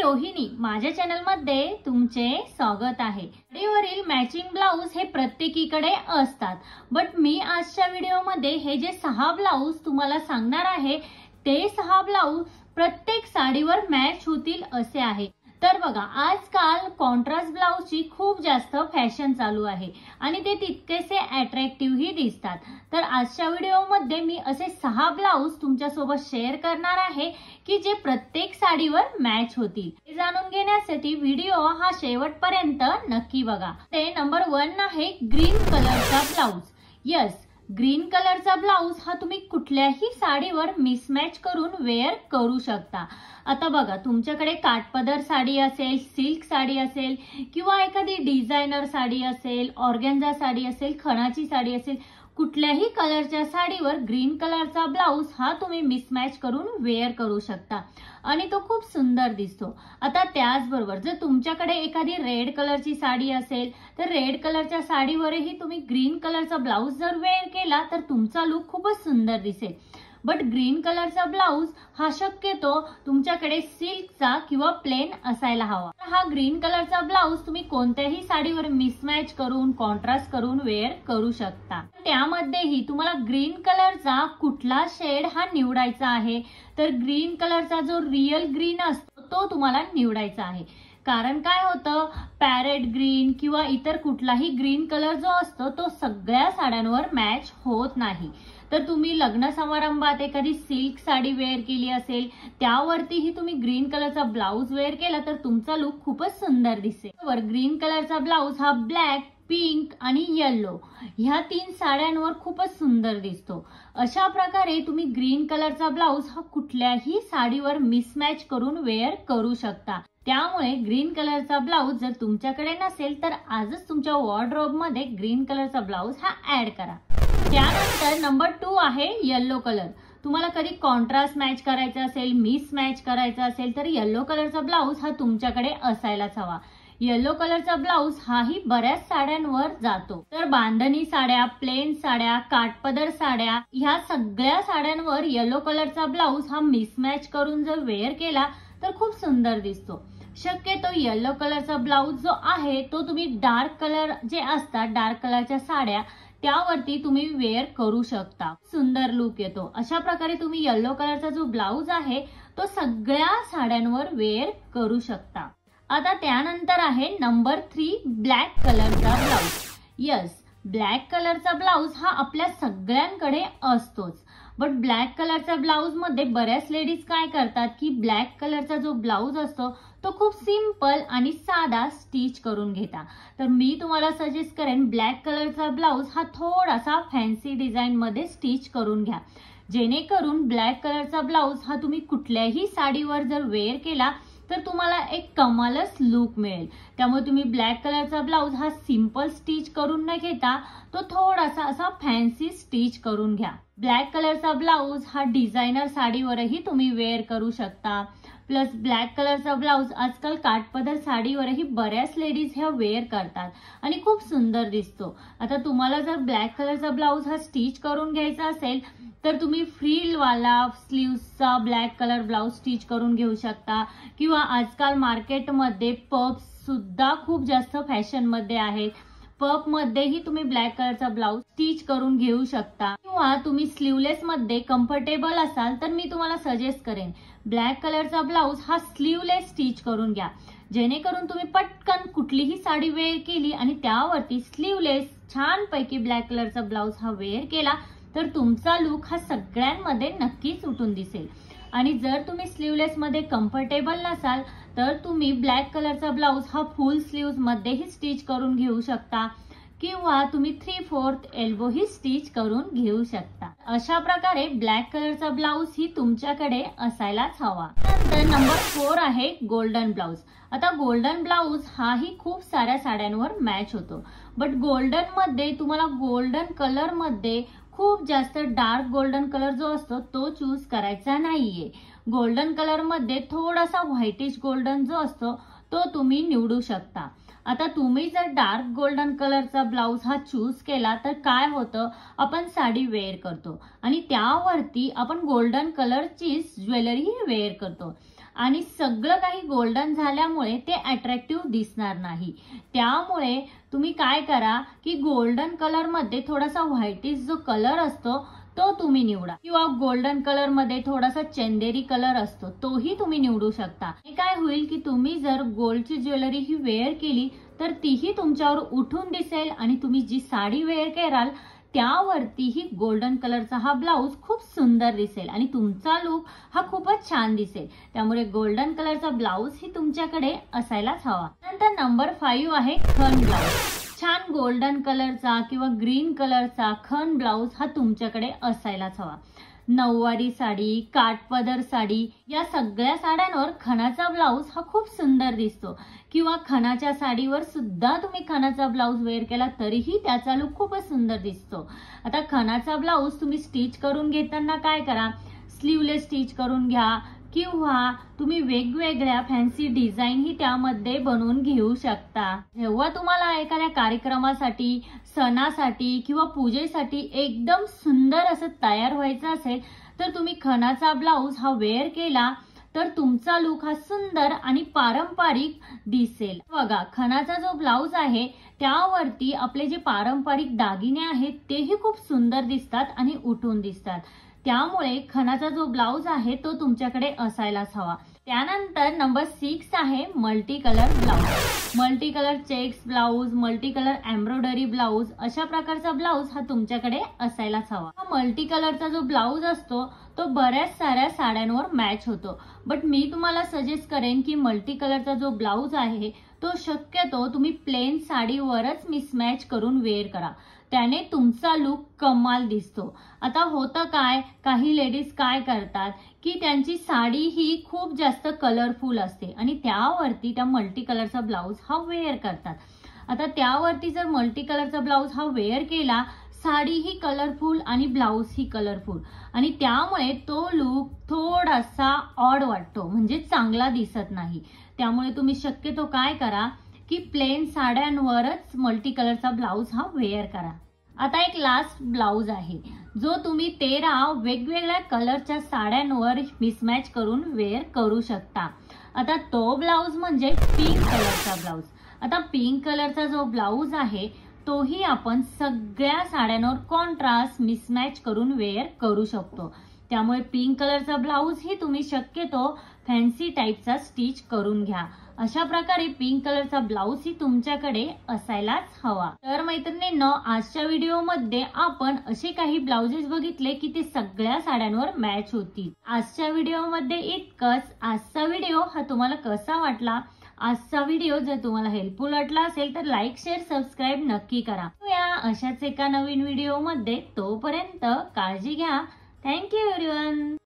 रोहिणी, माझ्या चॅनल मध्ये तुमचे स्वागत आहे। साडीवरील मॅचिंग ब्लाउज हे प्रत्येकीकडे असतात, बट मी आजच्या व्हिडिओ मध्ये हे जे 6 ब्लाउज तुम्हाला सांगणार आहे ते 6 ब्लाउज प्रत्येक साडीवर मॅच होतील असे आहे। तर बघा, आजकाल कॉन्ट्रास्ट ब्लाउजची खूप जास्त फॅशन चालू आहे आणि ते तितकेसे अट्रॅक्टिव्ह ही दिसतात। तर आजच्या व्हिडिओमध्ये मी असे 6 ब्लाउज तुमच्या सोबत शेअर करणार आहे की जे प्रत्येक साडीवर मॅच होतील। हे जाणून घेण्यासाठी व्हिडिओ हा शेवटपर्यंत नक्की बघा। ते नंबर 1 आहे ग्रीन कलरचा ब्लाउज। यस, ग्रीन कलरचा ब्लाउज हा तुम्ही कुठल्याही साडीवर मिसमॅच करून वेअर करू शकता। आता बघा, तुमच्याकडे काठपदर साडी असेल, सिल्क साडी असेल किंवा एखादी डिझायनर साडी असेल, ऑर्गेन्झा साडी असेल, खणाची साडी असेल, कुठल्याही कलरच्या साडीवर ग्रीन कलरचा ब्लाउज हा तुम्ही मिसमॅच करून वेअर करू शकता आणि तो खूप सुंदर दिसतो। आता त्याचबरोबर जर तुमच्याकडे एखादी रेड कलरची साडी असेल तर रेड कलरच्या साडीवरही तुम्ही ग्रीन कलरचा ब्लाउज जर वेअर केला तर तुमचा लुक खूपच सुंदर दिसेल। बट ग्रीन कलरचा ब्लाउज हा शक्यतो तुमच्याकडे सिल्कचा किंवा प्लेन असायला हवा। हा ग्रीन कलरचा ब्लाउज तुम्ही कोणत्याही साडीवर मिसमॅच करून कॉन्ट्रास्ट करून वेअर करू शकता। त्यामध्येही तुम्हाला ग्रीन कलरचा कुठला शेड हा निवडायचा आहे, तर ग्रीन कलरचा जो रियल ग्रीन असतो तो तुम्हाला निवडायचा आहे। कारण काय होतं, पॅरेट ग्रीन किंवा इतर कुठलाही ग्रीन कलर जो असतो तो सगळ्या साड्यांवर मॅच होत नाही। तर तुम्ही लग्न समारंभात एखादी सिल्क साडी वेअर केली असेल, त्यावरतीही तुम्ही ग्रीन कलरचा ब्लाउज वेअर केला तर तुमचा लुक खूपच सुंदर दिसेल। ग्रीन कलरचा ब्लाउज हा ब्लॅक, पिंक आणि येलो ह्या 3 साड्यांवर खूपच सुंदर दिसतो। अशा प्रकारे तुम्ही ग्रीन कलरचा ब्लाउज हा कुठल्याही साडीवर मिसमॅच करून वेअर करू शकता। त्यामुळे ग्रीन कलरचा ब्लाउज जर तुमच्याकडे नसेल तर आजच तुमच्या वॉर्डरोब मध्ये ग्रीन कलरचा ब्लाउज हा ऍड करा। त्यानंतर नंबर 2 आहे येलो कलर। तुम्हाला कधी कॉन्ट्रास्ट मॅच करायचा असेल, मिस मॅच करायचा असेल तर येलो कलरचा ब्लाउज हा तुमच्याकडे असायलाच हवा। येलो कलरचा ब्लाउज हाही बऱ्याच साड्यांवर जातो। तर बांधणी साड्या, प्लेन साड्या, काठपदर साड्या ह्या सगळ्या साड्यांवर येलो कलरचा ब्लाउज हा मिसमॅच करून जर वेअर केला तर खूप सुंदर दिसतो। शक्यतो येलो कलरचा ब्लाउज जो आहे तो तुम्ही डार्क कलर जे असतात, डार्क कलरच्या साड्या त्यावरती तुम्ही वेअर करू शकता, सुंदर लुक येतो। अशा प्रकारे तुम्ही येलो कलरचा जो ब्लाउज आहे तो सगळ्या साड्यांवर वेअर करू शकता। आता त्यानंतर आहे नंबर 3 ब्लॅक कलरचा ब्लाउज। यस, ब्लॅक कलरचा ब्लाउज हा आपल्या सगळ्यांकडे असतोच, बट ब्लॅक कलरच्या ब्लाउज मध्ये बऱ्याच लेडीज काय करतात की ब्लॅक कलरचा जो ब्लाउज असतो तो खूप सिंपल आणि साधा स्टिच करून घेता। तर मी तुम्हाला सजेस्ट करेन ब्लॅक कलरचा ब्लाउज हा थोडासा फॅन्सी डिझाइन मध्ये स्टिच करून घ्या, जेणेकरून ब्लॅक कलरचा ब्लाउज हा तुम्ही कुठल्याही साडीवर जर वेअर केला तर तुम्हाला एक कमालच लुक मिळेल। त्यामुळे तुम्ही ब्लॅक कलरचा ब्लाउज हा सिंपल स्टिच करून न घेता तो थोडासा असा फॅन्सी स्टिच करून घ्या। ब्लॅक कलरचा ब्लाउज हा डिझायनर साडीवरही तुम्ही वेअर करू शकता। प्लस ब्लॅक कलरचा ब्लाउज आजकाल काठपदर साडीवरही बऱ्याच लेडीज ह्या वेअर करतात आणि खूप सुंदर दिसतो। आता तुम्हाला जर ब्लॅक कलरचा ब्लाउज हा स्टिच करून घ्यायचा असेल तर तुम्ही फ्रिल वाला स्लीव्सचा ब्लॅक कलर ब्लाउज स्टिच करून घेऊ शकता किंवा आजकाल मार्केटमध्ये पफ्स सुद्धा खूप जास्त फॅशन मध्ये आहेत। पफ मध्येही तुम्ही ब्लॅक कलरचा ब्लाउज स्टिच करून घेऊ शकता किंवा तुम्ही स्लीवलेस मध्ये कम्फर्टेबल असाल तर मी तुम्हाला सजेस्ट करेन ब्लॅक कलरचा ब्लाउज हा स्लीवलेस स्टिच करून घ्या, जेणेकरून तुम्ही पटकन कुठलीही साडी वेअर केली आणि त्यावरती स्लीवलेस छानपैकी ब्लॅक कलरचा ब्लाउज हा वेअर केला तर तुमचा लुक हा सगळ्यांमध्ये नक्कीच उठून दिसेल। आणि जर तुम्ही स्लीवलेस मध्ये कम्फर्टेबल नसाल तर तुम्ही ब्लॅक कलरचा ब्लाउज हा फुल स्लीव्ज मध्येही स्टिच करून घेऊ शकता किंवा तुम्ही 3/4 एल्बो ही स्टिच करून घेऊ शकता। अशा प्रकारे ब्लॅक कलरचा ब्लाउज ही तुमच्याकडे असायलाच हवा। नंतर नंबर 4 आहे गोल्डन ब्लाउज। आता गोल्डन ब्लाउज हाही खूप साऱ्या साड्यांवर मॅच होतो, बट गोल्डन मध्ये तुम्हाला गोल्डन कलर मध्ये खूप जास्त डार्क गोल्डन कलर जो असतो तो चूज करायचा नाहीये। गोल्डन कलर मध्ये थोडासा व्हाइटिश गोल्डन जो असतो तो तुम्ही निवडू शकता। आता तुम्ही जर डार्क गोल्डन कलरचा ब्लाउज हा चूज केला तर काय होतं, आपण साडी वेअर करतो आणि त्यावरती आपण गोल्डन कलरची ज्वेलरी वेअर करतो आणि सगळं काही गोल्डन झाल्यामुळे ते अट्रॅक्टिव्ह दिसणार नाही. त्यामुळे तुम्ही काय करा की गोल्डन कलर मध्ये थोडासा व्हाईटिश जो कलर असतो तो तुम्ही निवडा, किंवा गोल्डन कलर मध्ये थोडासा चंदेरी कलर असतो तोही तुम्ही निवडू शकता. हे काय होईल की तुम्ही जर गोल्डची ज्वेलरी ही वेअर केली तर तीही तुमच्यावर उठून दिसेल आणि तुम्ही जी साडी वेअर कराल त्यावरतीही गोल्डन कलरचा हा ब्लाऊज खूप सुंदर दिसेल आणि तुमचा लुक हा खूपच छान दिसेल. त्यामुळे गोल्डन कलरचा ब्लाऊज ही तुमच्याकडे असायलाच हवा. नंतर नंबर 5 आहे खण ब्लाऊज. छान गोल्डन कलरचा किंवा ग्रीन कलरचा खण ब्लाऊज हा तुमच्याकडे असायलाच हवा. नऊवारी साडी, काठपदर साडी या सगळ्या साड्यांवर खणाचा ब्लाऊज हा खूप सुंदर दिसतो, किंवा खणाच्या साडीवर सुद्धा तुम्ही खणाचा ब्लाऊज वेअर केला तरीही त्याचा लुक खूपच सुंदर दिसतो. आता खणाचा ब्लाऊज तुम्ही स्टिच करून घेताना काय करा, स्लीवलेस स्टिच करून घ्या, किंवा तुम्ही वेगवेगळ्या फॅन्सी डिझाईन ही त्यामध्ये बनवून घेऊ शकता. जेव्हा तुम्हाला एखाद्या कार्यक्रमासाठी, सणासाठी किंवा पूजेसाठी एकदम सुंदर असं तयार व्हायचं असेल तर तुम्ही खणाचा ब्लाऊज हा वेअर केला तर तुमचा लुक हा सुंदर आणि पारंपरिक दिसेल. बघा, खणाचा जो ब्लाऊज आहे त्यावरती आपले जे पारंपरिक दागिने आहेत तेही खूप सुंदर दिसतात आणि उठून दिसतात. त्यामुळे खणाचा जो ब्लाऊज आहे तो तुमच्याकडे असायलाच हवा. त्यानंतर नंबर 6 आहे multi colour blouse. Multi colour checks blouse, multi colour embroidery blouse अशा प्रकारचा ब्लाऊज हा तुमच्याकडे असायलाच हवा. हा मल्टी कलरचा जो ब्लाऊज असतो तो बऱ्याच साऱ्या साड्यांवर मॅच होतो, बट मी तुम्हाला सजेस्ट करेन की मल्टी कलरचा जो ब्लाऊज आहे तो शक्यतो तुम्ही प्लेन साडीवरच मिसमॅच करून वेअर करा, त्याने तुमचा लुक कमाल दिसतो. आता होतं काय, काही लेडीज काय करतात की त्यांची साडी ही खूप जास्त कलरफुल असते आणि त्यावरती त्या मल्टी कलरचा ब्लाऊज हा वेअर करतात. आता त्यावरती जर मल्टी कलरचा ब्लाऊज हा वेअर केला, साडी ही कलरफुल आणि ब्लाऊज ही कलरफुल, आणि त्यामुळे तो लुक थोडासा ऑड वाटतो, म्हणजे चांगला दिसत नाही. त्यामुळे तुम्ही शक्यतो काय करा की प्लेन साड्यांवरच मल्टी कलरचा ब्लाऊज हा वेअर करा. आता एक लास्ट ब्लाऊज आहे जो तुम्ही 13 वेगवेगळ्या कलरच्या साड्यांवर मिसमॅच करून वेअर करू शकता. आता तो ब्लाऊज म्हणजे पिंक कलरचा ब्लाऊज. आता पिंक कलरचा जो ब्लाऊज आहे तोही आपण सगळ्या साड्यांवर कॉन्ट्रास्ट मिसमॅच करून वेअर करू शकतो. त्यामुळे पिंक कलरचा ब्लाऊज ही तुम्ही शक्यतो फॅन्सी टाईपचा स्टिच करून घ्या. अशा प्रकारे पिंक कलरचा ब्लाऊज ही तुमच्याकडे असायलाच हवा. तर मैत्रिणींनो, आजच्या व्हिडिओमध्ये आपण असे काही ब्लाउजेस बघितले की ते सगळ्या साड्यांवर मॅच होतील. आजच्या व्हिडिओमध्ये इतकंच. आजचा व्हिडिओ हा तुम्हाला कसा वाटला? आजचा व्हिडिओ जर तुम्हाला हेल्पफुल वाटला असेल तर लाईक, शेअर, सबस्क्राईब नक्की करा. अशाच एका नवीन व्हिडिओमध्ये. तोपर्यंत काळजी घ्या. Thank you everyone.